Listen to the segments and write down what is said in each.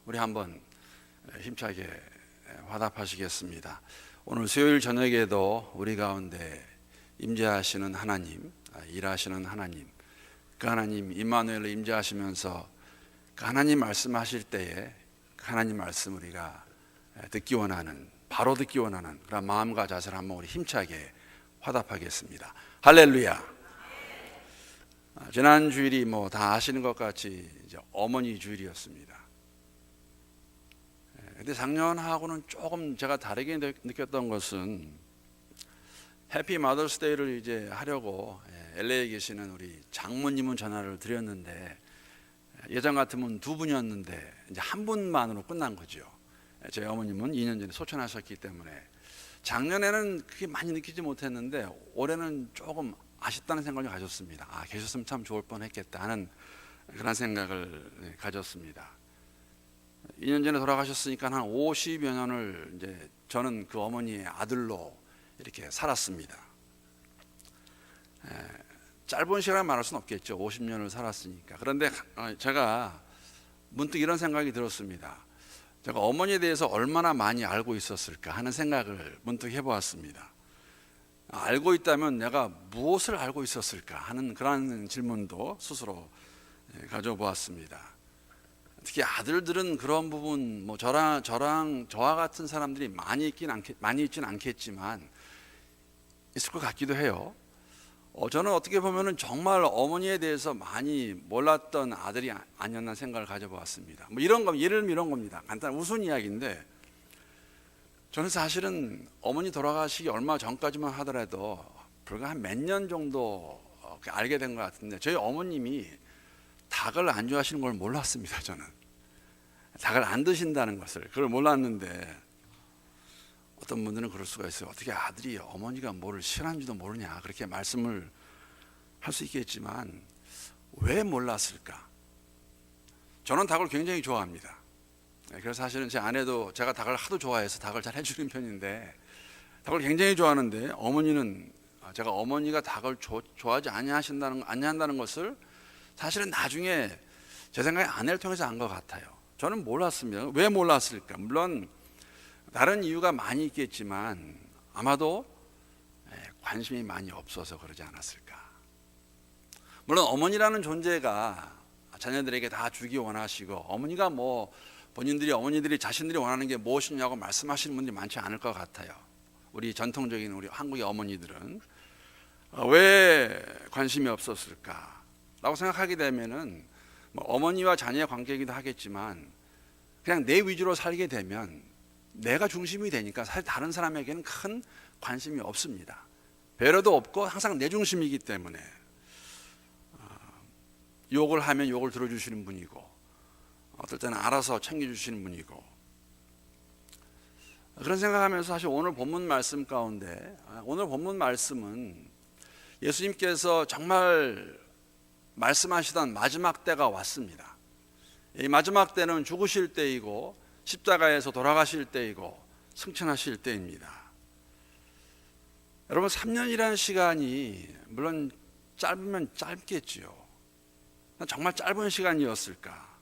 우리 한번 힘차게 화답하시겠습니다. 오늘 수요일 저녁에도 우리 가운데 임재하시는 하나님, 일하시는 하나님, 그 하나님 임마누엘로 임재하시면서 그 하나님 말씀하실 때에 그 하나님 말씀 우리가 듣기 원하는, 바로 듣기 원하는 그런 마음과 자세를 한번 우리 힘차게 화답하겠습니다. 할렐루야. 지난 주일이 다 아시는 것 같이 이제 어머니 주일이었습니다. 근데 작년하고는 조금 제가 다르게 느꼈던 것은 해피 마더스 데이를 이제 하려고 LA에 계시는 우리 장모님은 전화를 드렸는데 예전 같으면 두 분이었는데 이제 한 분만으로 끝난 거죠. 제 어머님은 2년 전에 소천하셨기 때문에 작년에는 그게 많이 느끼지 못했는데 올해는 조금 아쉽다는 생각을 가졌습니다. 계셨으면 참 좋을 뻔했겠다 하는 그런 생각을 가졌습니다. 2년 전에 돌아가셨으니까 한 50여 년을 이제 저는 그 어머니의 아들로 이렇게 살았습니다. 짧은 시간 말할 수는 없겠죠. 50년을 살았으니까. 그런데 제가 문득 이런 생각이 들었습니다. 제가 어머니에 대해서 얼마나 많이 알고 있었을까 하는 생각을 문득 해보았습니다. 알고 있다면 내가 무엇을 알고 있었을까 하는 그런 질문도 스스로 가져보았습니다. 특히 아들들은 그런 부분, 저와 같은 사람들이 많이 있진 않겠지만 있을 것 같기도 해요. 저는 어떻게 보면은 정말 어머니에 대해서 많이 몰랐던 아들이 아니었나 생각을 가져보았습니다. 예를 들면 이런 겁니다. 간단한 우스운 이야기인데, 저는 사실은 어머니 돌아가시기 얼마 전까지만 하더라도 불과 한 몇 년 정도 알게 된 것 같은데, 저희 어머님이 닭을 안 좋아하시는 걸 몰랐습니다. 저는 닭을 안 드신다는 것을 그걸 몰랐는데, 어떤 분들은 그럴 수가 있어요. 어떻게 아들이 어머니가 뭐를 싫어하는지도 모르냐 그렇게 말씀을 할 수 있겠지만 왜 몰랐을까? 저는 닭을 굉장히 좋아합니다. 그래서 사실은 제 아내도 제가 닭을 하도 좋아해서 닭을 잘 해주는 편인데, 닭을 굉장히 좋아하는데 제가 어머니가 닭을 좋아하지 아니한다는 것을 사실은 나중에 제 생각에 아내를 통해서 안 것 같아요. 저는 몰랐습니다. 왜 몰랐을까? 물론 다른 이유가 많이 있겠지만 아마도 관심이 많이 없어서 그러지 않았을까. 물론 어머니라는 존재가 자녀들에게 다 주기 원하시고, 어머니가 어머니들이 자신들이 원하는 게 무엇이냐고 말씀하시는 분들이 많지 않을 것 같아요. 우리 전통적인 우리 한국의 어머니들은 왜 관심이 없었을까 라고 생각하게 되면은 어머니와 자녀의 관계이기도 하겠지만, 그냥 내 위주로 살게 되면 내가 중심이 되니까 사실 다른 사람에게는 큰 관심이 없습니다. 배려도 없고 항상 내 중심이기 때문에 욕을 하면 욕을 들어주시는 분이고, 어떨 때는 알아서 챙겨주시는 분이고, 그런 생각하면서 사실 오늘 본문 말씀 가운데, 오늘 본문 말씀은 예수님께서 정말 말씀하시던 마지막 때가 왔습니다. 이 마지막 때는 죽으실 때이고 십자가에서 돌아가실 때이고 승천하실 때입니다. 여러분, 3년이라는 시간이 물론 짧으면 짧겠지요. 정말 짧은 시간이었을까?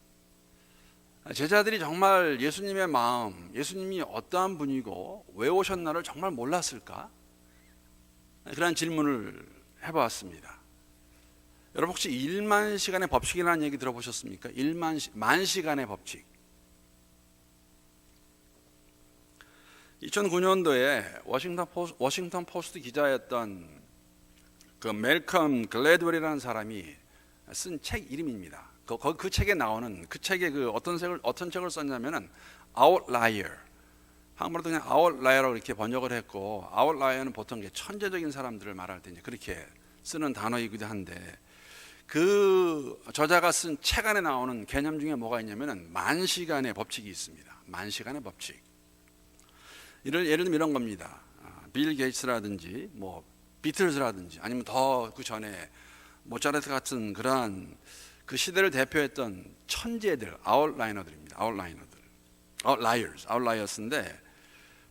제자들이 정말 예수님의 마음, 예수님이 어떠한 분이고 왜 오셨나를 정말 몰랐을까? 그런 질문을 해보았습니다. 여러분, 혹시 1만 시간의 법칙이라는 얘기 들어보셨습니까? 만 시간의 법칙. 2009년도에 워싱턴 포스트 기자였던 그 멜컴 글래드웰이라는 사람이 쓴 책 이름입니다. 그 책에 나오는, 그 책에 어떤 책을 썼냐면은 Outlier, 한국말로 그냥 Outlier라고 이렇게 번역을 했고, Outlier는 보통 천재적인 사람들을 말할 때 이제 그렇게 쓰는 단어이기도 한데, 그 저자가 쓴 책 안에 나오는 개념 중에 뭐가 있냐면은 만 시간의 법칙이 있습니다. 만 시간의 법칙. 예를 들면 이런 겁니다. 빌 게이츠라든지 비틀즈라든지 아니면 더 그 전에 모차르트 같은 그러한 그 시대를 대표했던 천재들, 아웃라이어스인데,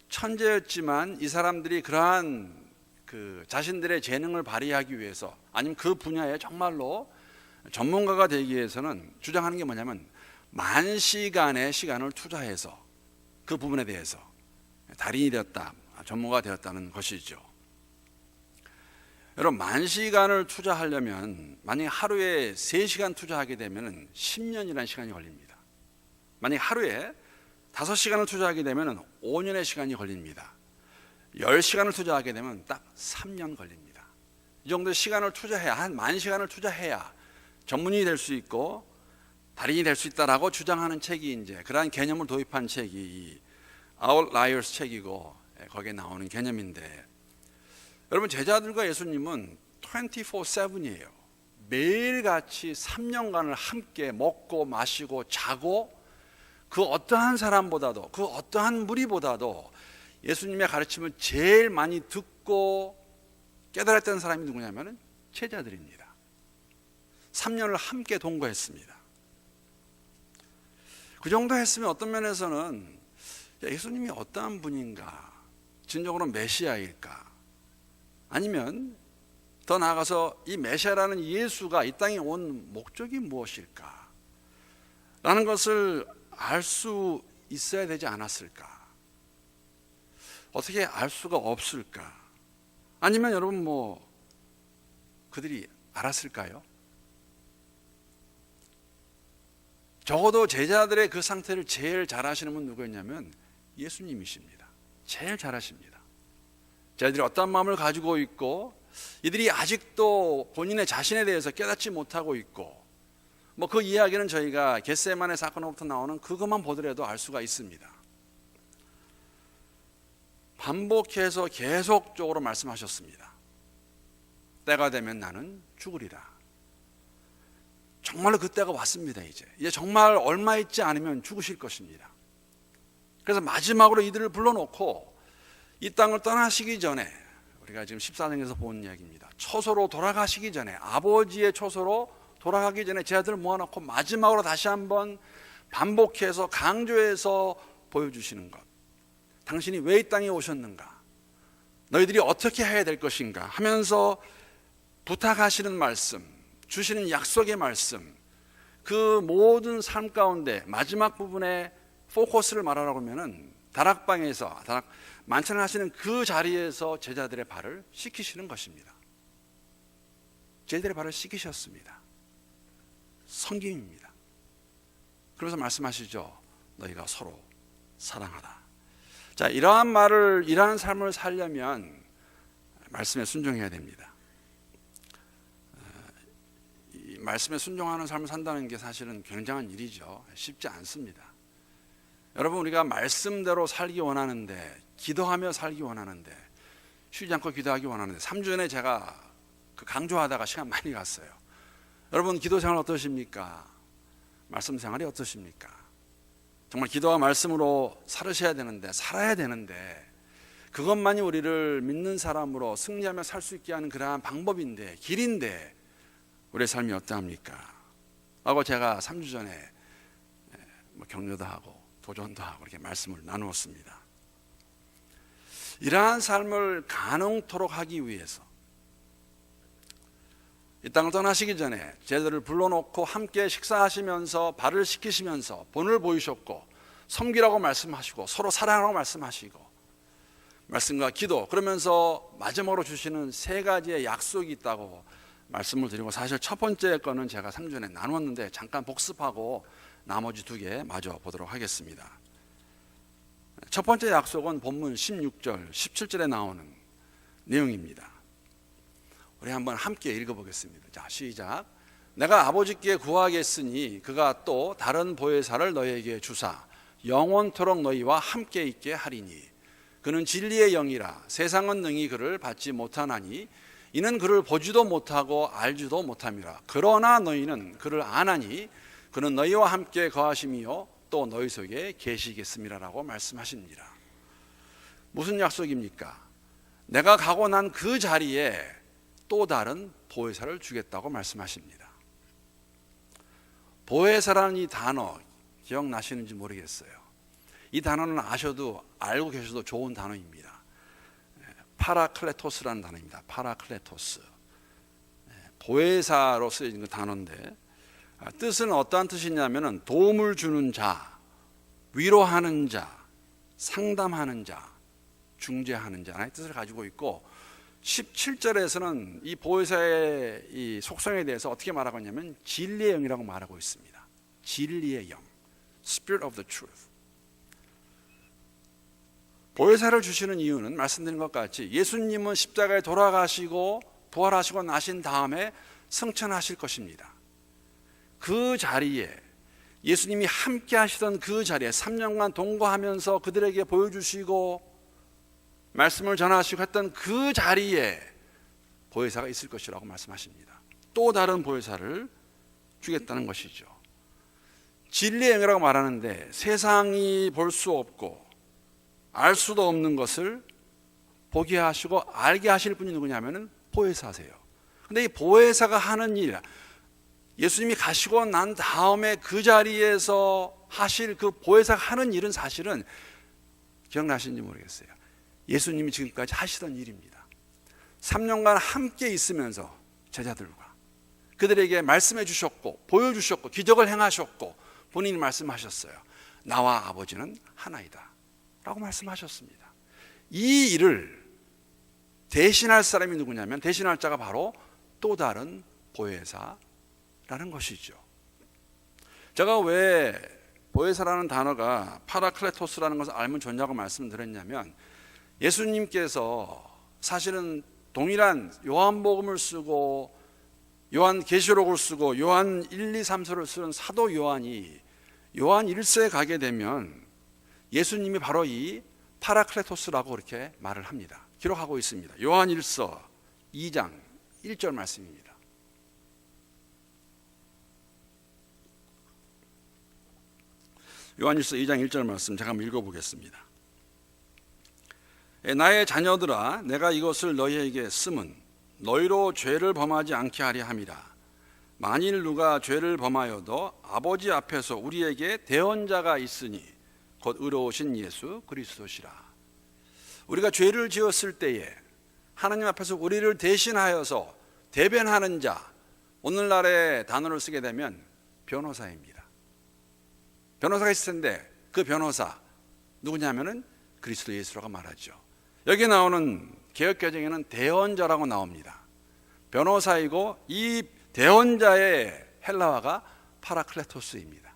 천재였지만 이 사람들이 그러한 그 자신들의 재능을 발휘하기 위해서, 아니면 그 분야에 정말로 전문가가 되기 위해서는 주장하는 게 뭐냐면 만 시간의 시간을 투자해서 그 부분에 대해서 달인이 되었다, 전문가가 되었다는 것이죠. 여러분, 만 시간을 투자하려면 만약 하루에 3시간 투자하게 되면 10년이라는 시간이 걸립니다. 만약 하루에 5시간을 투자하게 되면 5년의 시간이 걸립니다. 10시간을 투자하게 되면 딱 3년 걸립니다. 이 정도의 시간을 투자해야, 한 만 시간을 투자해야 전문인이 될 수 있고 달인이 될 수 있다라고 주장하는 책이 이제 그러한 개념을 도입한 책이 이 Outliers 책이고, 거기에 나오는 개념인데, 여러분, 제자들과 예수님은 24/7이에요. 매일같이 3년간을 함께 먹고 마시고 자고, 그 어떠한 사람보다도, 그 어떠한 무리보다도 예수님의 가르침을 제일 많이 듣고 깨달았던 사람이 누구냐면 제자들입니다. 3년을 함께 동거했습니다. 그 정도 했으면 어떤 면에서는 예수님이 어떠한 분인가, 진정으로 메시아일까, 아니면 더 나아가서 이 메시아라는 예수가 이 땅에 온 목적이 무엇일까 라는 것을 알 수 있어야 되지 않았을까, 어떻게 알 수가 없을까, 아니면 여러분 그들이 알았을까요? 적어도 제자들의 그 상태를 제일 잘 아시는 분 누구였냐면 예수님이십니다. 제일 잘 아십니다. 제자들이 어떤 마음을 가지고 있고, 이들이 아직도 본인의 자신에 대해서 깨닫지 못하고 있고, 그 이야기는 저희가 겟세마네 사건으로부터 나오는 그것만 보더라도 알 수가 있습니다. 반복해서 계속적으로 말씀하셨습니다. 때가 되면 나는 죽으리라. 정말로 그 때가 왔습니다. 이제 정말 얼마 있지 않으면 죽으실 것입니다. 그래서 마지막으로 이들을 불러놓고 이 땅을 떠나시기 전에, 우리가 지금 14장에서 본 이야기입니다. 초소로 돌아가시기 전에, 아버지의 초소로 돌아가기 전에 제자들을 모아놓고 마지막으로 다시 한번 반복해서 강조해서 보여주시는 것. 당신이 왜 이 땅에 오셨는가, 너희들이 어떻게 해야 될 것인가 하면서 부탁하시는 말씀, 주시는 약속의 말씀, 그 모든 삶 가운데 마지막 부분에 포커스를 말하라고 하면은 다락방에서 만찬을 하시는 그 자리에서 제자들의 발을 씻기시는 것입니다. 제자들의 발을 씻기셨습니다. 성김입니다. 그러면서 말씀하시죠. 너희가 서로 사랑하라. 자, 이러한 삶을 살려면 말씀에 순종해야 됩니다. 이 말씀에 순종하는 삶을 산다는 게 사실은 굉장한 일이죠. 쉽지 않습니다. 여러분, 우리가 말씀대로 살기 원하는데, 기도하며 살기 원하는데, 쉬지 않고 기도하기 원하는데, 3주 전에 제가 강조하다가 시간 많이 갔어요. 여러분, 기도 생활 어떠십니까? 말씀 생활이 어떠십니까? 정말 기도와 말씀으로 살아야 되는데 그것만이 우리를 믿는 사람으로 승리하며 살 수 있게 하는 그러한 방법인데, 길인데 우리의 삶이 어떠합니까? 하고 제가 3주 전에 격려도 하고 도전도 하고 이렇게 말씀을 나누었습니다. 이러한 삶을 가능토록 하기 위해서 이 땅을 떠나시기 전에 제자들을 불러놓고 함께 식사하시면서 발을 씻기시면서 본을 보이셨고, 섬기라고 말씀하시고 서로 사랑하라고 말씀하시고, 말씀과 기도, 그러면서 마지막으로 주시는 3가지의 약속이 있다고 말씀을 드리고, 사실 첫 번째 거는 제가 상전에 나눴는데 잠깐 복습하고 나머지 2개 마저 보도록 하겠습니다. 첫 번째 약속은 본문 16절 17절에 나오는 내용입니다. 우리 한번 함께 읽어보겠습니다. 자, 시작. 내가 아버지께 구하겠으니 그가 또 다른 보혜사를 너희에게 주사 영원토록 너희와 함께 있게 하리니, 그는 진리의 영이라 세상은 능히 그를 받지 못하나니 이는 그를 보지도 못하고 알지도 못함이라. 그러나 너희는 그를 아나니 그는 너희와 함께 거하심이요 또 너희 속에 계시겠음이라라고 말씀하십니다. 무슨 약속입니까? 내가 가고 난 그 자리에 또 다른 보혜사를 주겠다고 말씀하십니다. 보혜사라는 이 단어 기억나시는지 모르겠어요. 이 단어는 알고 계셔도 좋은 단어입니다. 파라클레토스라는 단어입니다. 파라클레토스. 보혜사로 쓰여진 그 단어인데, 뜻은 어떠한 뜻이냐면은 도움을 주는 자, 위로하는 자, 상담하는 자, 중재하는 자의 뜻을 가지고 있고 17절에서는 이 보혜사의 이 속성에 대해서 어떻게 말하고 있냐면 진리의 영이라고 말하고 있습니다. 진리의 영, Spirit of the Truth. 보혜사를 주시는 이유는 말씀드린 것 같이 예수님은 십자가에 돌아가시고 부활하시고 나신 다음에 승천하실 것입니다. 그 자리에 예수님이 함께 하시던 그 자리에 3년간 동거하면서 그들에게 보여주시고 말씀을 전하시고 했던 그 자리에 보혜사가 있을 것이라고 말씀하십니다. 또 다른 보혜사를 주겠다는 것이죠. 진리의 영이라고 말하는데 세상이 볼 수 없고 알 수도 없는 것을 보게 하시고 알게 하실 분이 누구냐면 보혜사세요. 근데 이 보혜사가 하는 일, 예수님이 가시고 난 다음에 그 자리에서 하실 그 보혜사가 하는 일은 사실은 기억나시는지 모르겠어요. 예수님이 지금까지 하시던 일입니다. 3년간 함께 있으면서 제자들과 그들에게 말씀해 주셨고 보여주셨고 기적을 행하셨고 본인이 말씀하셨어요. 나와 아버지는 하나이다 라고 말씀하셨습니다. 이 일을 대신할 사람이 누구냐면 대신할 자가 바로 또 다른 보혜사라는 것이죠. 제가 왜 보혜사라는 단어가 파라클레토스라는 것을 알면 좋냐고 말씀드렸냐면 예수님께서 사실은 동일한 요한복음을 쓰고 요한계시록을 쓰고 요한 1, 2, 3서를 쓰는 사도 요한이 요한 1서에 가게 되면 예수님이 바로 이 파라클레토스라고 그렇게 말을 합니다. 기록하고 있습니다. 요한 1서 2장 1절 말씀입니다. 요한 1서 2장 1절 말씀 제가 한번 읽어보겠습니다. 나의 자녀들아 내가 이것을 너희에게 쓰면 너희로 죄를 범하지 않게 하려 함이라. 만일 누가 죄를 범하여도 아버지 앞에서 우리에게 대언자가 있으니 곧 의로우신 예수 그리스도시라. 우리가 죄를 지었을 때에 하나님 앞에서 우리를 대신하여서 대변하는 자, 오늘날의 단어를 쓰게 되면 변호사입니다. 변호사가 있을 텐데 그 변호사 누구냐면은 그리스도 예수라고 말하죠. 여기 나오는 개역개정에는 대언자라고 나옵니다. 변호사이고 이 대언자의 헬라어가 파라클레토스입니다.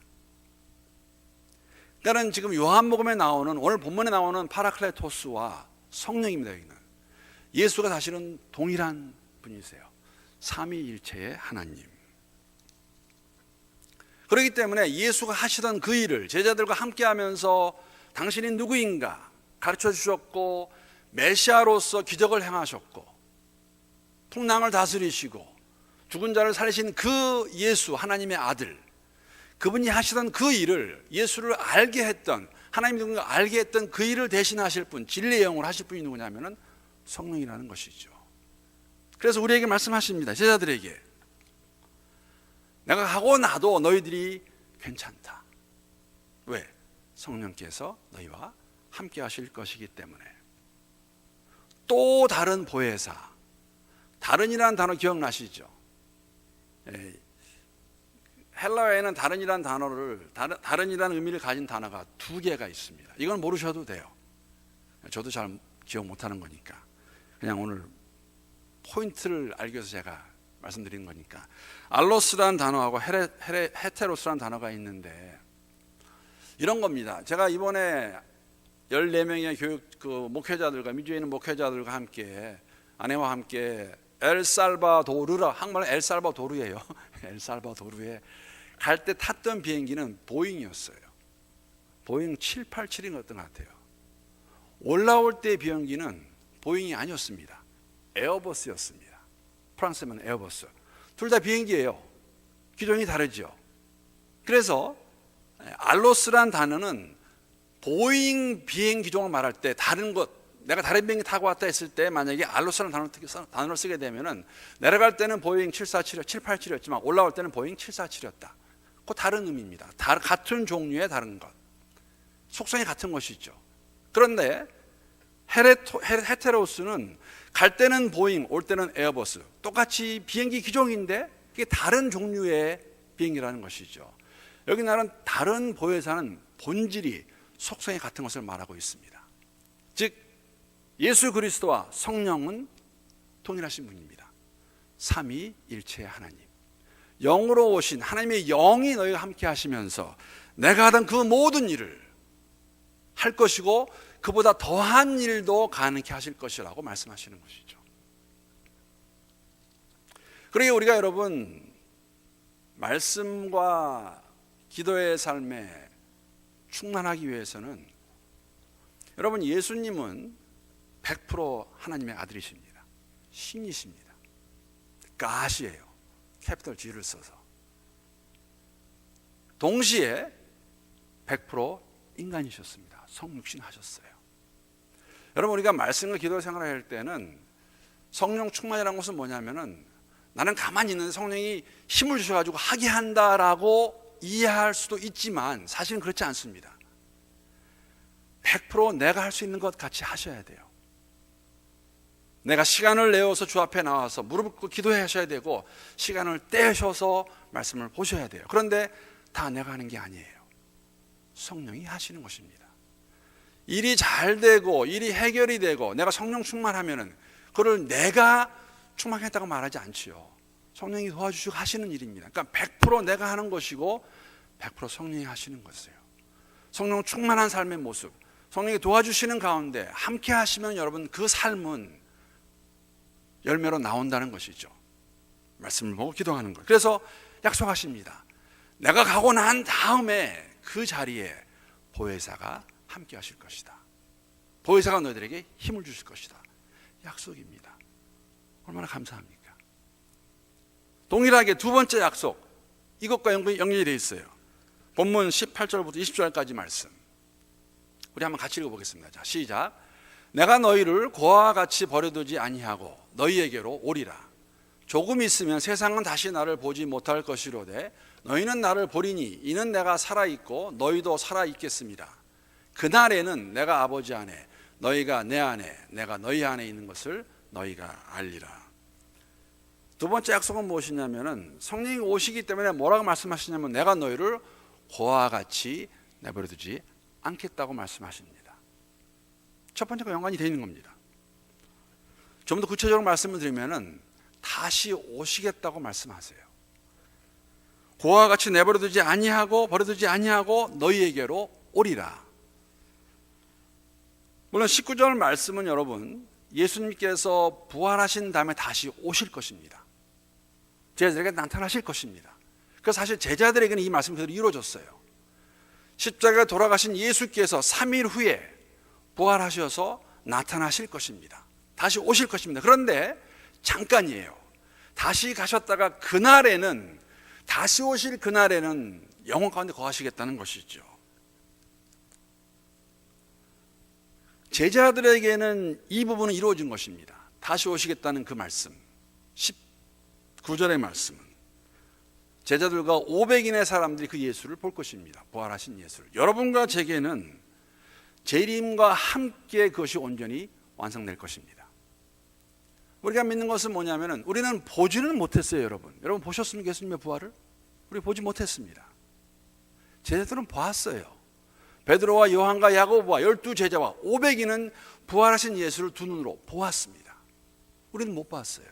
그러니까 지금 요한복음에 나오는 오늘 본문에 나오는 파라클레토스와 성령입니다. 여기는 예수가 사실은 동일한 분이세요. 삼위일체의 하나님. 그렇기 때문에 예수가 하시던 그 일을 제자들과 함께하면서 당신이 누구인가 가르쳐 주셨고 메시아로서 기적을 행하셨고 풍랑을 다스리시고 죽은 자를 살리신 그 예수 하나님의 아들, 그분이 하시던 그 일을 예수를 알게 했던 하나님이 누군가 알게 했던 그 일을 대신하실 분, 진리의 영으로 하실 분이 누구냐면 성령이라는 것이죠. 그래서 우리에게 말씀하십니다. 제자들에게 내가 하고 나도 너희들이 괜찮다. 왜? 성령께서 너희와 함께 하실 것이기 때문에. 또 다른 보혜사, 다른이라는 단어 기억나시죠? 헬라어에는 다른이라는 단어를 다른이라는 의미를 가진 단어가 두 개가 있습니다. 이건 모르셔도 돼요. 저도 잘 기억 못하는 거니까 그냥 오늘 포인트를 알기 위해서 제가 말씀드리는 거니까. 알로스라는 단어하고 헤테로스라는 단어가 있는데 이런 겁니다. 제가 이번에 14명의 목회자들과 미주에 있는 목회자들과 함께 아내와 함께 엘살바도르라, 한국말은 엘살바도르예요. 엘살바도르에 갈 때 탔던 비행기는 보잉이었어요. 보잉 787인 것 같아요. 올라올 때 비행기는 보잉이 아니었습니다. 에어버스였습니다. 프랑스면 에어버스. 둘 다 비행기예요. 기종이 다르죠. 그래서 알로스란 단어는 보잉 비행 기종을 말할 때 다른 것, 내가 다른 비행기 타고 왔다 했을 때 만약에 알로스라는 단어를 쓰게 되면은 내려갈 때는 보잉 787이었지만 올라올 때는 보잉 747이었다. 그 다른 의미입니다. 같은 종류의 다른 것. 속성이 같은 것이죠. 그런데 헤테로스는 갈 때는 보잉, 올 때는 에어버스. 똑같이 비행기 기종인데 그게 다른 종류의 비행기라는 것이죠. 여기 나는 다른 보혜사는 본질이 속성이 같은 것을 말하고 있습니다. 즉 예수 그리스도와 성령은 동일하신 분입니다. 삼위일체의 하나님, 영으로 오신 하나님의 영이 너희와 함께 하시면서 내가 하던 그 모든 일을 할 것이고 그보다 더한 일도 가능케 하실 것이라고 말씀하시는 것이죠. 그러니까 우리가 여러분 말씀과 기도의 삶에 충만하기 위해서는 여러분 예수님은 100% 하나님의 아들이십니다. 신이십니다. God이에요. 캐피털 G를 써서. 동시에 100% 인간이셨습니다. 성육신 하셨어요. 여러분 우리가 말씀과 기도 생활을 할 때는 성령 충만이라는 것은 뭐냐면은 나는 가만히 있는데 성령이 힘을 주셔가지고 하게 한다라고 이해할 수도 있지만 사실은 그렇지 않습니다. 100% 내가 할 수 있는 것 같이 하셔야 돼요. 내가 시간을 내어서 주 앞에 나와서 무릎 꿇고 기도하셔야 되고 시간을 떼셔서 말씀을 보셔야 돼요. 그런데 다 내가 하는 게 아니에요. 성령이 하시는 것입니다. 일이 잘 되고 일이 해결이 되고 내가 성령 충만하면은 그걸 내가 충만했다고 말하지 않지요. 성령이 도와주시고 하시는 일입니다. 그러니까 100% 내가 하는 것이고 100% 성령이 하시는 것이에요. 성령 충만한 삶의 모습, 성령이 도와주시는 가운데 함께 하시면 여러분 그 삶은 열매로 나온다는 것이죠. 말씀을 보고 기도하는 거예요. 그래서 약속하십니다. 내가 가고 난 다음에 그 자리에 보혜사가 함께 하실 것이다. 보혜사가 너희들에게 힘을 주실 것이다. 약속입니다. 얼마나 감사합니까? 동일하게 두 번째 약속, 이것과 연결이 되어 있어요. 본문 18절부터 20절까지 말씀 우리 한번 같이 읽어보겠습니다. 자, 시작. 내가 너희를 고아와 같이 버려두지 아니하고 너희에게로 오리라. 조금 있으면 세상은 다시 나를 보지 못할 것이로되 너희는 나를 보리니 이는 내가 살아있고 너희도 살아있겠습니다. 그날에는 내가 아버지 안에 너희가 내 안에 내가 너희 안에 있는 것을 너희가 알리라. 두 번째 약속은 무엇이냐면은 성령이 오시기 때문에 뭐라고 말씀하시냐면 내가 너희를 고아와 같이 내버려두지 않겠다고 말씀하십니다. 첫 번째가 연관이 되어 있는 겁니다. 좀 더 구체적으로 말씀을 드리면은 다시 오시겠다고 말씀하세요. 고아와 같이 내버려두지 아니하고 버려두지 아니하고 너희에게로 오리라. 물론 19절 말씀은 여러분 예수님께서 부활하신 다음에 다시 오실 것입니다. 제자들에게 나타나실 것입니다. 그래서 사실 제자들에게는 이 말씀이 그대로 이루어졌어요. 십자가에 돌아가신 예수께서 3일 후에 부활하셔서 나타나실 것입니다. 다시 오실 것입니다. 그런데 잠깐이에요. 다시 가셨다가 그날에는 다시 오실 그날에는 영혼 가운데 거하시겠다는 것이죠. 제자들에게는 이 부분은 이루어진 것입니다. 다시 오시겠다는 그 말씀 19절의 말씀은 제자들과 500인의 사람들이 그 예수를 볼 것입니다. 부활하신 예수를. 여러분과 제게는 재림과 함께 그것이 온전히 완성될 것입니다. 우리가 믿는 것은 뭐냐면은 우리는 보지는 못했어요. 여러분 보셨습니까? 예수님의 부활을? 우리 보지 못했습니다. 제자들은 보았어요. 베드로와 요한과 야고보와 12제자와 500인은 부활하신 예수를 두 눈으로 보았습니다. 우리는 못 봤어요.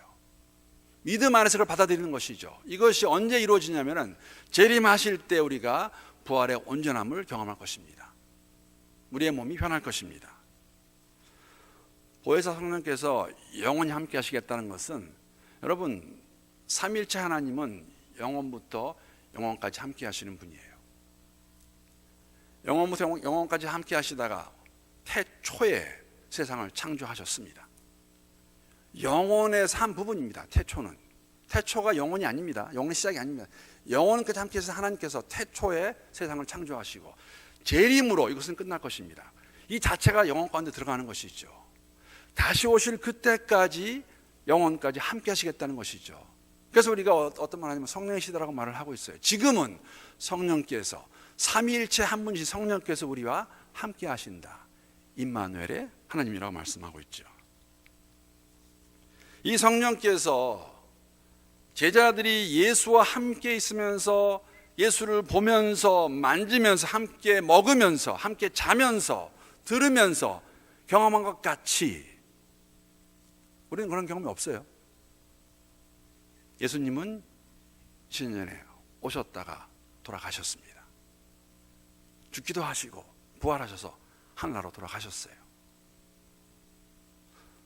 믿음 안에서 그걸 받아들이는 것이죠. 이것이 언제 이루어지냐면은 재림하실 때 우리가 부활의 온전함을 경험할 것입니다. 우리의 몸이 변할 것입니다. 보혜사 성령께서 영원히 함께 하시겠다는 것은 여러분 삼위일체 하나님은 영원부터 영원까지 함께 하시는 분이에요. 영원부터 영원까지 함께 하시다가 태초에 세상을 창조하셨습니다. 영원의 한 부분입니다. 태초가 영원이 아닙니다. 영원의 시작이 아닙니다. 영원까지 함께 하셔서 하나님께서 태초에 세상을 창조하시고 재림으로 이것은 끝날 것입니다. 이 자체가 영원 가운데 들어가는 것이죠. 다시 오실 그때까지 영원까지 함께 하시겠다는 것이죠. 그래서 우리가 어떤 말 하냐면 성령이시다라고 말을 하고 있어요. 지금은 성령께서 삼위일체 한 분이신 성령께서 우리와 함께 하신다. 임마누엘의 하나님이라고 말씀하고 있죠. 이 성령께서 제자들이 예수와 함께 있으면서 예수를 보면서 만지면서 함께 먹으면서 함께 자면서 들으면서 경험한 것 같이 우리는 그런 경험이 없어요. 예수님은 신년에 오셨다가 돌아가셨습니다. 죽기도 하시고 부활하셔서 하늘나라로 돌아가셨어요.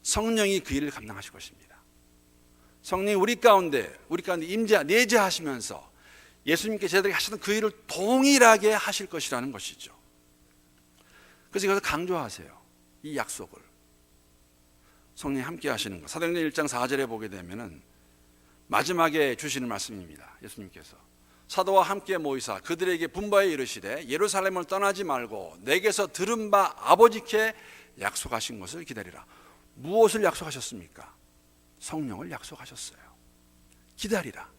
성령이 그 일을 감당하실 것입니다. 성령이 우리 가운데 내재하시면서 예수님께 제자들에게 하시던 그 일을 동일하게 하실 것이라는 것이죠. 그래서 이것을 강조하세요. 이 약속을. 성령이 함께 하시는 것. 사도행전 1장 4절에 보게 되면은 마지막에 주시는 말씀입니다. 예수님께서 사도와 함께 모이사 그들에게 분바에 이르시되 예루살렘을 떠나지 말고 내게서 들은 바 아버지께 약속하신 것을 기다리라. 무엇을 약속하셨습니까? 성령을 약속하셨어요. 기다리라.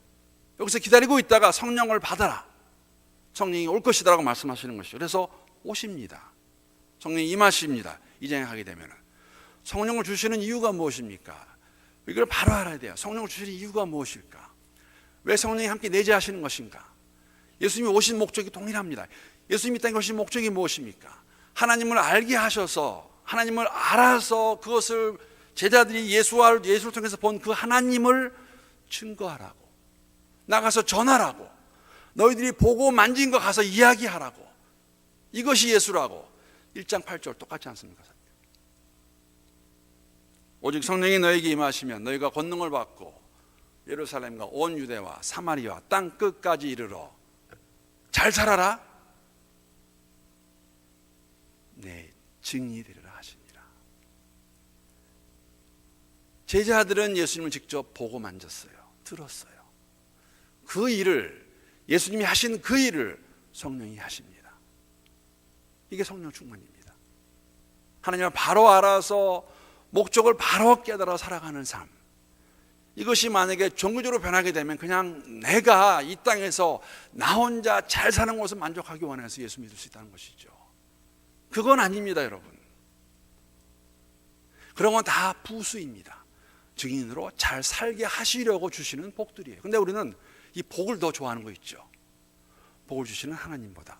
여기서 기다리고 있다가 성령을 받아라. 성령이 올 것이다라고 말씀하시는 것이죠. 그래서 오십니다. 성령이 임하십니다. 이장에 가게 되면 성령을 주시는 이유가 무엇입니까? 이걸 바로 알아야 돼요. 성령을 주시는 이유가 무엇일까? 왜 성령이 함께 내재하시는 것인가? 예수님이 오신 목적이 동일합니다. 예수님이 땅에 오신 목적이 무엇입니까? 하나님을 알게 하셔서 하나님을 알아서 그것을 제자들이 예수를 통해서 본 그 하나님을 증거하라고, 나가서 전하라고, 너희들이 보고 만진 거 가서 이야기하라고. 이것이 예수라고. 1장 8절 똑같지 않습니까? 오직 성령이 너에게 임하시면 너희가 권능을 받고 예루살렘과 온 유대와 사마리아 땅 끝까지 이르러 잘 살아라. 네, 증인이 되리라 하십니다. 제자들은 예수님을 직접 보고 만졌어요. 들었어요. 그 일을, 예수님이 하신 그 일을 성령이 하십니다. 이게 성령 충만입니다. 하나님을 바로 알아서 목적을 바로 깨달아 살아가는 삶. 이것이 만약에 종교적으로 변하게 되면 그냥 내가 이 땅에서 나 혼자 잘 사는 것을 만족하기 원해서 예수 믿을 수 있다는 것이죠. 그건 아닙니다, 여러분. 그런 건 다 부수입니다. 증인으로 잘 살게 하시려고 주시는 복들이에요. 근데 우리는 이 복을 더 좋아하는 거 있죠. 복을 주시는 하나님보다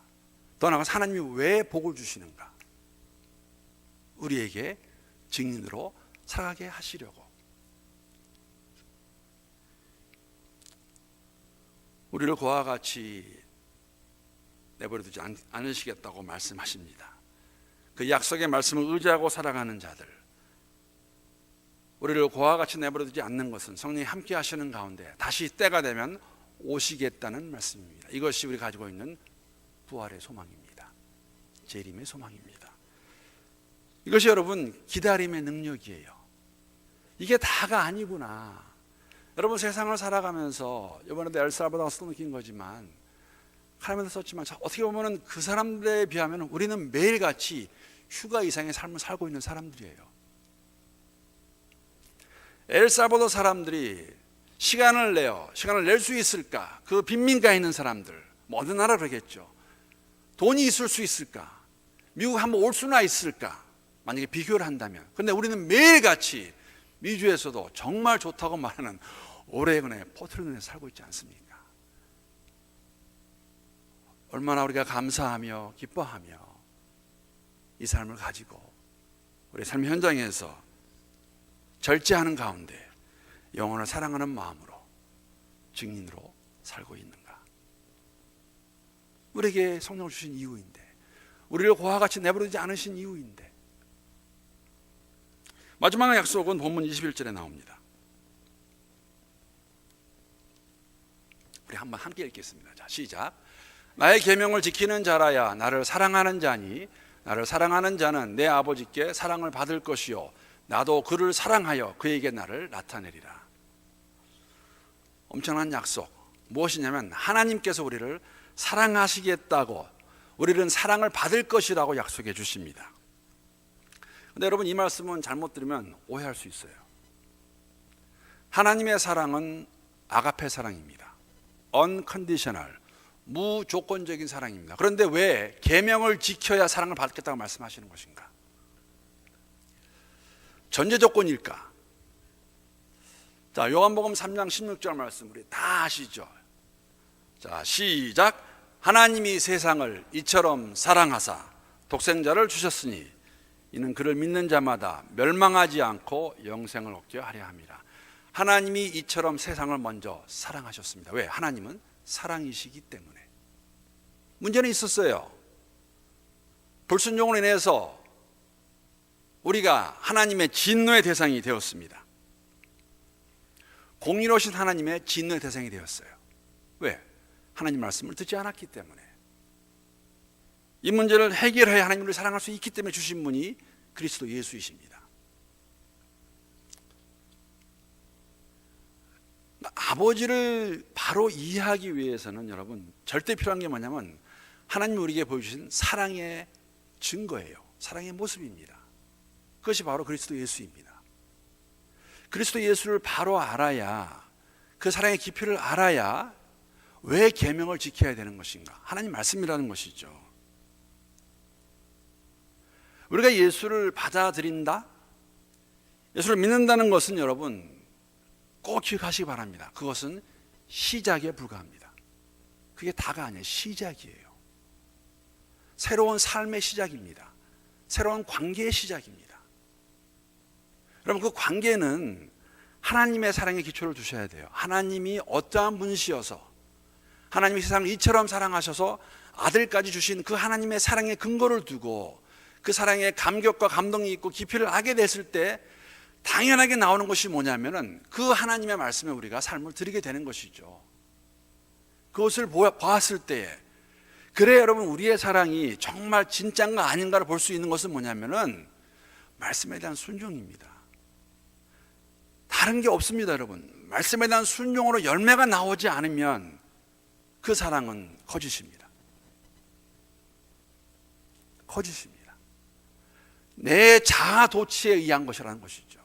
더 나아가서 하나님이 왜 복을 주시는가? 우리에게 증인으로 살아가게 하시려고. 우리를 그와 같이 내버려두지 않으시겠다고 말씀하십니다. 그 약속의 말씀을 의지하고 살아가는 자들, 우리를 그와 같이 내버려두지 않는 것은 성령이 함께 하시는 가운데 다시 때가 되면 오시겠다는 말씀입니다. 이것이 우리 가지고 있는 부활의 소망입니다. 재림의 소망입니다. 이것이 여러분 기다림의 능력이에요. 이게 다가 아니구나. 여러분 세상을 살아가면서 이번에도 엘살바도르에서 느낀 거지만 하나님한테 썼지만 어떻게 보면 그 사람들에 비하면 우리는 매일같이 휴가 이상의 삶을 살고 있는 사람들이에요. 엘살바도르 사람들이 시간을 낼 수 있을까? 그 빈민가에 있는 사람들, 뭐 어느 나라 그러겠죠. 돈이 있을 수 있을까? 미국 한번 올 수나 있을까? 만약에 비교를 한다면. 그런데 우리는 매일같이 미주에서도 정말 좋다고 말하는 오레곤의 포틀랜드에 살고 있지 않습니까? 얼마나 우리가 감사하며 기뻐하며 이 삶을 가지고 우리 삶의 현장에서 절제하는 가운데 영혼을 사랑하는 마음으로 증인으로 살고 있는가? 우리에게 성령을 주신 이유인데, 우리를 그와 같이 내버려두지 않으신 이유인데. 마지막 약속은 본문 21절에 나옵니다. 우리 한번 함께 읽겠습니다. 자, 시작. 나의 계명을 지키는 자라야 나를 사랑하는 자니 나를 사랑하는 자는 내 아버지께 사랑을 받을 것이요 나도 그를 사랑하여 그에게 나를 나타내리라. 엄청난 약속. 무엇이냐면 하나님께서 우리를 사랑하시겠다고, 우리는 사랑을 받을 것이라고 약속해 주십니다. 근데 여러분 이 말씀은 잘못 들으면 오해할 수 있어요. 하나님의 사랑은 아가페 사랑입니다. unconditional, 무조건적인 사랑입니다. 그런데 왜 계명을 지켜야 사랑을 받겠다고 말씀하시는 것인가? 전제 조건일까? 자, 요한복음 3장 16절 말씀 우리 다 아시죠? 자, 시작. 하나님이 세상을 이처럼 사랑하사 독생자를 주셨으니 이는 그를 믿는 자마다 멸망하지 않고 영생을 얻게 하려 함이라. 하나님이 이처럼 세상을 먼저 사랑하셨습니다. 왜? 하나님은 사랑이시기 때문에. 문제는 있었어요. 불순종으로 인해서 우리가 하나님의 진노의 대상이 되었습니다. 공의로우신 하나님의 진노의 대상이 되었어요. 왜? 하나님 말씀을 듣지 않았기 때문에. 이 문제를 해결해야 하나님을 사랑할 수 있기 때문에 주신 분이 그리스도 예수이십니다. 아버지를 바로 이해하기 위해서는 여러분 절대 필요한 게 뭐냐면 하나님이 우리에게 보여주신 사랑의 증거예요. 사랑의 모습입니다. 그것이 바로 그리스도 예수입니다. 그리스도 예수를 바로 알아야, 그 사랑의 깊이를 알아야 왜 계명을 지켜야 되는 것인가? 하나님 말씀이라는 것이죠. 우리가 예수를 받아들인다, 예수를 믿는다는 것은 여러분 꼭 기억하시기 바랍니다. 그것은 시작에 불과합니다. 그게 다가 아니에요. 시작이에요. 새로운 삶의 시작입니다. 새로운 관계의 시작입니다. 여러분, 그 관계는 하나님의 사랑에 기초를 두셔야 돼요. 하나님이 어떠한 분이시여서, 하나님이 세상을 이처럼 사랑하셔서 아들까지 주신 그 하나님의 사랑의 근거를 두고 그 사랑의 감격과 감동이 있고 깊이를 알게 됐을 때 당연하게 나오는 것이 뭐냐면은 그 하나님의 말씀에 우리가 삶을 드리게 되는 것이죠. 그것을 보았을 때에, 그래 여러분, 우리의 사랑이 정말 진짜인가 아닌가를 볼 수 있는 것은 뭐냐면은 말씀에 대한 순종입니다. 다른 게 없습니다. 여러분, 말씀에 대한 순종으로 열매가 나오지 않으면 그 사랑은 거짓입니다. 거짓입니다. 내 자아 도취에 의한 것이라는 것이죠.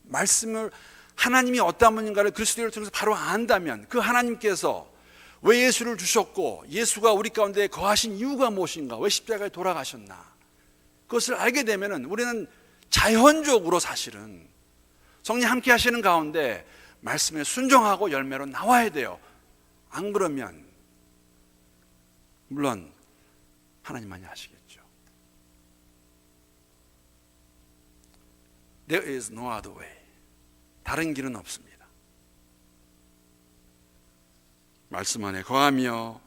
말씀을, 하나님이 어떠한 분인가를 그리스도를 통해서 바로 안다면, 그 하나님께서 왜 예수를 주셨고 예수가 우리 가운데 거하신 이유가 무엇인가, 왜 십자가에 돌아가셨나, 그것을 알게 되면 우리는 자연적으로 사실은 성령 함께 하시는 가운데 말씀에 순종하고 열매로 나와야 돼요. 안 그러면 물론 하나님만이 아시겠죠. There is no other way. 다른 길은 없습니다. 말씀 안에 거하며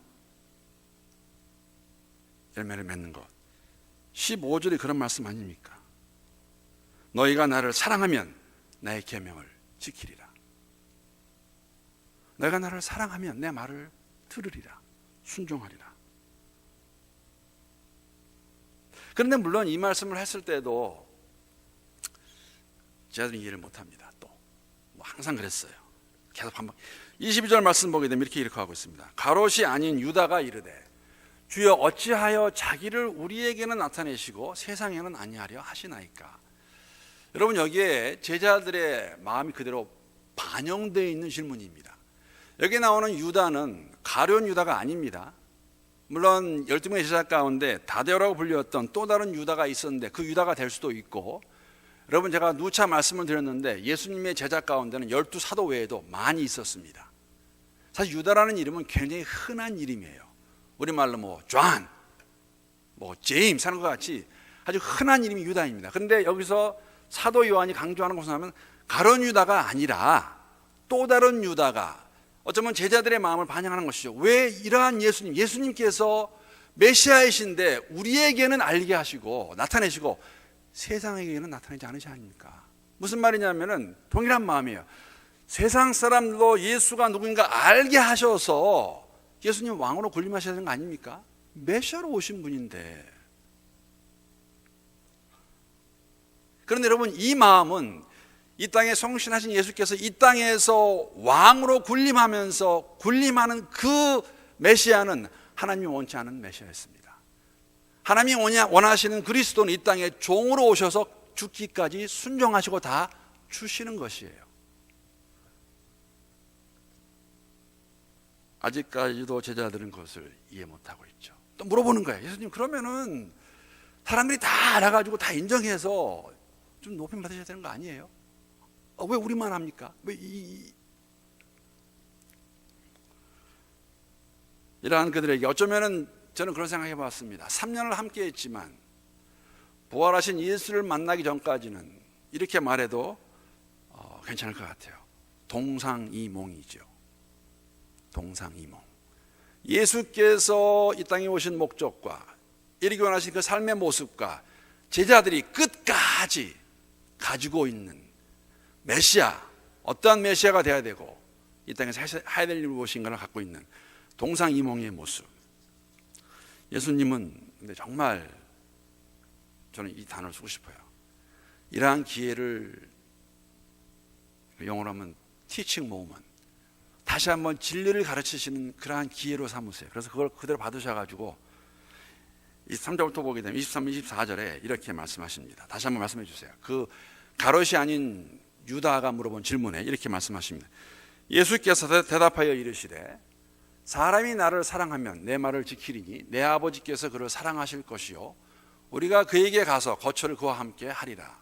열매를 맺는 것. 15절이 그런 말씀 아닙니까? 너희가 나를 사랑하면 나의 계명을 지키리라. 너희가 나를 사랑하면 내 말을 들으리라. 순종하리라. 그런데 물론 이 말씀을 했을 때도 제가 이해를 못합니다. 또 항상 그랬어요. 계속 반복. 22절 말씀 보게 되면 이렇게 하고 있습니다. 가롯이 아닌 유다가 이르되 주여 어찌하여 자기를 우리에게는 나타내시고 세상에는 아니하려 하시나이까. 여러분, 여기에 제자들의 마음이 그대로 반영되어 있는 질문입니다. 여기 나오는 유다는 가룟 유다가 아닙니다. 물론 12명의 제자 가운데 다데오라고 불렸던 또 다른 유다가 있었는데 그 유다가 될 수도 있고, 여러분 제가 누차 말씀을 드렸는데 예수님의 제자 가운데는 12사도 외에도 많이 있었습니다. 사실 유다라는 이름은 굉장히 흔한 이름이에요. 우리말로 존, 제임스 하는 것 같이 아주 흔한 이름이 유다입니다. 그런데 여기서 사도 요한이 강조하는 것은 하면 가룟 유다가 아니라 또 다른 유다가 어쩌면 제자들의 마음을 반영하는 것이죠. 왜 이러한 예수님께서 메시아이신데 우리에게는 알게 하시고 나타내시고 세상에게는 나타내지 않으시 아닙니까? 무슨 말이냐면은 동일한 마음이에요. 세상 사람도 예수가 누구인가 알게 하셔서 예수님 왕으로 군림하셔야 되는 거 아닙니까? 메시아로 오신 분인데. 그런데 여러분, 이 마음은 이 땅에 성신하신 예수께서 이 땅에서 왕으로 군림하면서 군림하는 그 메시아는 하나님이 원치 않은 메시아였습니다. 하나님이 원하시는 그리스도는 이 땅에 종으로 오셔서 죽기까지 순종하시고 다 주시는 것이에요. 아직까지도 제자들은 그것을 이해 못하고 있죠. 또 물어보는 거예요. 예수님, 그러면은 사람들이 다 알아가지고 다 인정해서 좀 높임 받으셔야 되는 거 아니에요? 왜 우리만 합니까? 이러한 그들에게 어쩌면은 저는 그런 생각해 봤습니다. 3년을 함께 했지만 부활하신 예수를 만나기 전까지는 이렇게 말해도 괜찮을 것 같아요. 동상이몽이죠. 동상이몽. 예수께서 이 땅에 오신 목적과 이르기 원하신 그 삶의 모습과 제자들이 끝까지 가지고 있는 메시아, 어떠한 메시아가 되어야 되고 이 땅에서 해야 될 일이 무엇인가를 갖고 있는 동상이몽의 모습. 예수님은 근데 정말 저는 이 단어를 쓰고 싶어요. 이러한 기회를 영어로 하면 teaching moment, 다시 한번 진리를 가르치시는 그러한 기회로 삼으세요. 그래서 그걸 그대로 받으셔가지고 23절부터 보게 되면 23, 24절에 이렇게 말씀하십니다. 다시 한번 말씀해 주세요. 그 가롯이 아닌 유다가 물어본 질문에 이렇게 말씀하십니다. 예수께서 대답하여 이르시되 사람이 나를 사랑하면 내 말을 지키리니 내 아버지께서 그를 사랑하실 것이요 우리가 그에게 가서 거처를 그와 함께 하리라.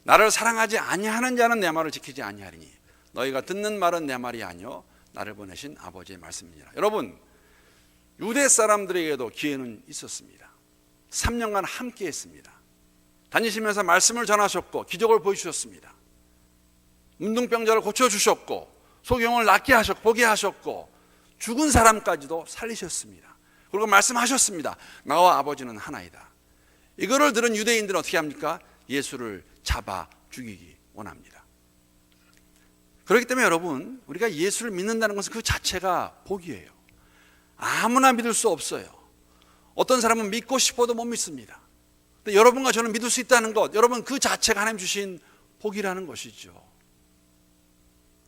나를 사랑하지 아니하는 자는 내 말을 지키지 아니하리니 너희가 듣는 말은 내 말이 아니요 나를 보내신 아버지의 말씀이니라. 여러분, 유대 사람들에게도 기회는 있었습니다. 3년간 함께 했습니다. 다니시면서 말씀을 전하셨고 기적을 보여주셨습니다. 문둥병자를 고쳐주셨고 소경을 낫게 하셨고 보게 하셨고 죽은 사람까지도 살리셨습니다. 그리고 말씀하셨습니다. 나와 아버지는 하나이다. 이거를 들은 유대인들은 어떻게 합니까? 예수를 잡아 죽이기 원합니다. 그렇기 때문에 여러분, 우리가 예수를 믿는다는 것은 그 자체가 복이에요. 아무나 믿을 수 없어요. 어떤 사람은 믿고 싶어도 못 믿습니다. 근데 여러분과 저는 믿을 수 있다는 것, 여러분 그 자체가 하나님 주신 복이라는 것이죠.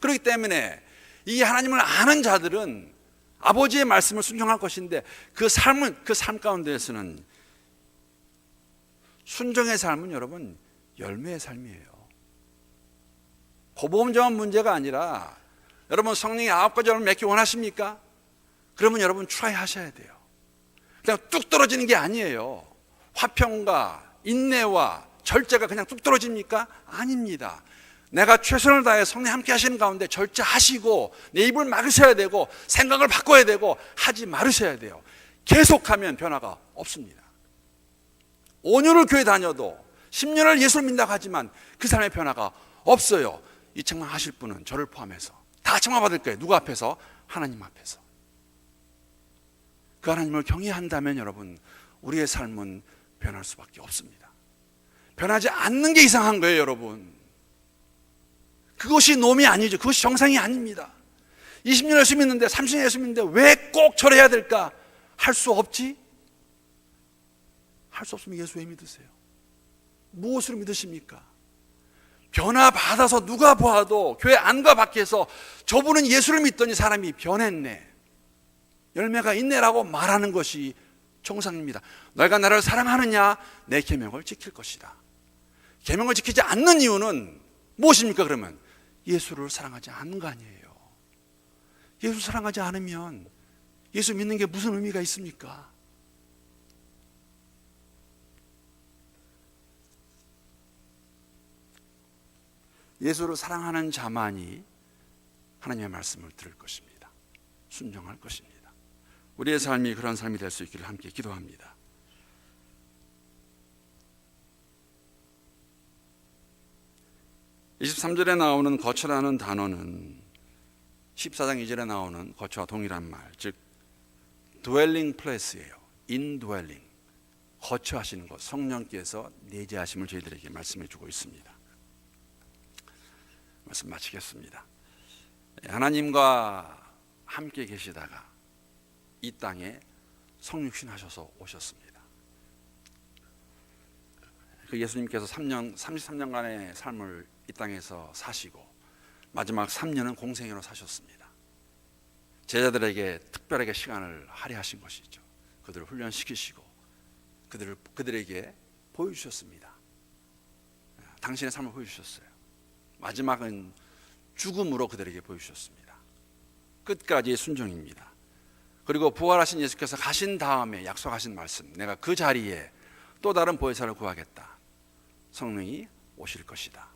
그렇기 때문에 이 하나님을 아는 자들은 아버지의 말씀을 순종할 것인데 그 삶 가운데에서는 순종의 삶은 여러분 열매의 삶이에요. 고보험자만 문제가 아니라 여러분 성령의 9가지 열매를 맺기 원하십니까? 그러면 여러분 트라이 하셔야 돼요. 그냥 뚝 떨어지는 게 아니에요. 화평과 인내와 절제가 그냥 뚝 떨어집니까? 아닙니다. 내가 최선을 다해 성령 함께 하시는 가운데 절제하시고 내 입을 막으셔야 되고 생각을 바꿔야 되고 하지 말으셔야 돼요. 계속하면 변화가 없습니다. 5년을 교회 다녀도 10년을 예수를 믿는다고 하지만 그 사람의 변화가 없어요. 이 책망 하실 분은 저를 포함해서 다 책망 받을 거예요. 누구 앞에서? 하나님 앞에서. 그 하나님을 경외한다면 여러분 우리의 삶은 변할 수밖에 없습니다. 변하지 않는 게 이상한 거예요, 여러분. 그것이 놈이 아니죠. 그것이 정상이 아닙니다. 20년 예수 믿는데 30년 예수 믿는데 왜 꼭 절해야 될까? 할 수 없지? 할 수 없으면 예수 왜 믿으세요? 무엇으로 믿으십니까? 변화 받아서 누가 보아도 교회 안과 밖에서 저분은 예수를 믿더니 사람이 변했네, 열매가 있네라고 말하는 것이 정상입니다. 너희가 나를 사랑하느냐? 내 계명을 지킬 것이다. 계명을 지키지 않는 이유는 무엇입니까? 그러면 예수를 사랑하지 않는 거 아니에요. 예수 사랑하지 않으면 예수 믿는 게 무슨 의미가 있습니까? 예수를 사랑하는 자만이 하나님의 말씀을 들을 것입니다. 순종할 것입니다. 우리의 삶이 그런 삶이 될 수 있기를 함께 기도합니다. (23절에) 나오는 거처라는 단어는 14장 2절에 나오는 거처와 동일한 말, 즉 dwelling place예요. indwelling, 거처하시는 것, 성령께서 내재하심을 저희들에게 말씀해 주고 있습니다. 말씀 마치겠습니다. 하나님과 함께 계시다가 이 땅에 성육신 하셔서 오셨습니다. 그 예수님께서 33년간의 삶을 이 땅에서 사시고 마지막 3년은 공생애로 사셨습니다. 제자들에게 특별하게 시간을 할애하신 것이죠. 그들을 훈련시키시고 그들에게 보여주셨습니다. 당신의 삶을 보여주셨어요. 마지막은 죽음으로 그들에게 보여주셨습니다. 끝까지의 순종입니다. 그리고 부활하신 예수께서 가신 다음에 약속하신 말씀, 내가 그 자리에 또 다른 보혜사를 구하겠다. 성령이 오실 것이다.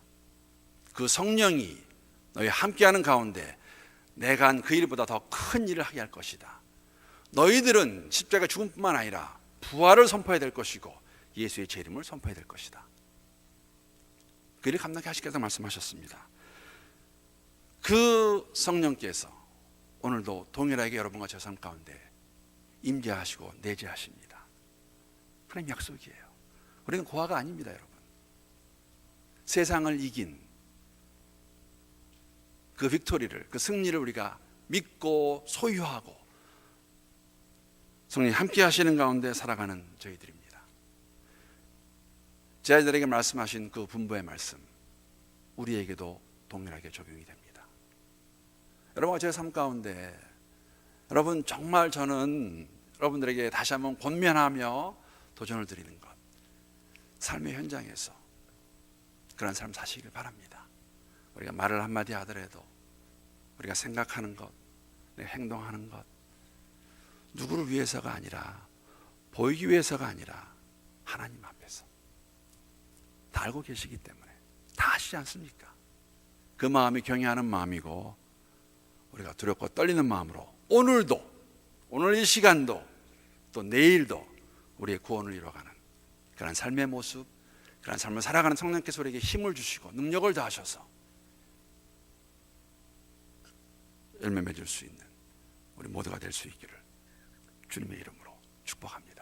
그 성령이 너희 함께하는 가운데 내가 한 그 일보다 더 큰 일을 하게 할 것이다. 너희들은 십자가 죽음뿐만 아니라 부활을 선포해야 될 것이고 예수의 재림을 선포해야 될 것이다. 그 일을 감당케 하시겠다 말씀하셨습니다. 그 성령께서 오늘도 동일하게 여러분과 제 삶 가운데 임재하시고 내재하십니다. 하나님 약속이에요. 우리는 고아가 아닙니다, 여러분. 세상을 이긴 그 빅토리를, 그 승리를 우리가 믿고 소유하고 성령이 함께 하시는 가운데 살아가는 저희들입니다. 제 아이들에게 말씀하신 그 분부의 말씀, 우리에게도 동일하게 적용이 됩니다. 여러분과 제 삶 가운데 여러분, 정말 저는 여러분들에게 다시 한번 권면하며 도전을 드리는 것, 삶의 현장에서 그런 삶 사시길 바랍니다. 우리가 말을 한마디 하더라도 우리가 생각하는 것, 행동하는 것, 누구를 위해서가 아니라, 보이기 위해서가 아니라 하나님 앞에서 다 알고 계시기 때문에 다 아시지 않습니까? 그 마음이 경외하는 마음이고, 우리가 두렵고 떨리는 마음으로 오늘도, 오늘 이 시간도 또 내일도 우리의 구원을 이뤄가는 그런 삶의 모습, 그런 삶을 살아가는 성령께서 우리에게 힘을 주시고 능력을 더하셔서 열매 맺을 수 있는 우리 모두가 될 수 있기를 주님의 이름으로 축복합니다.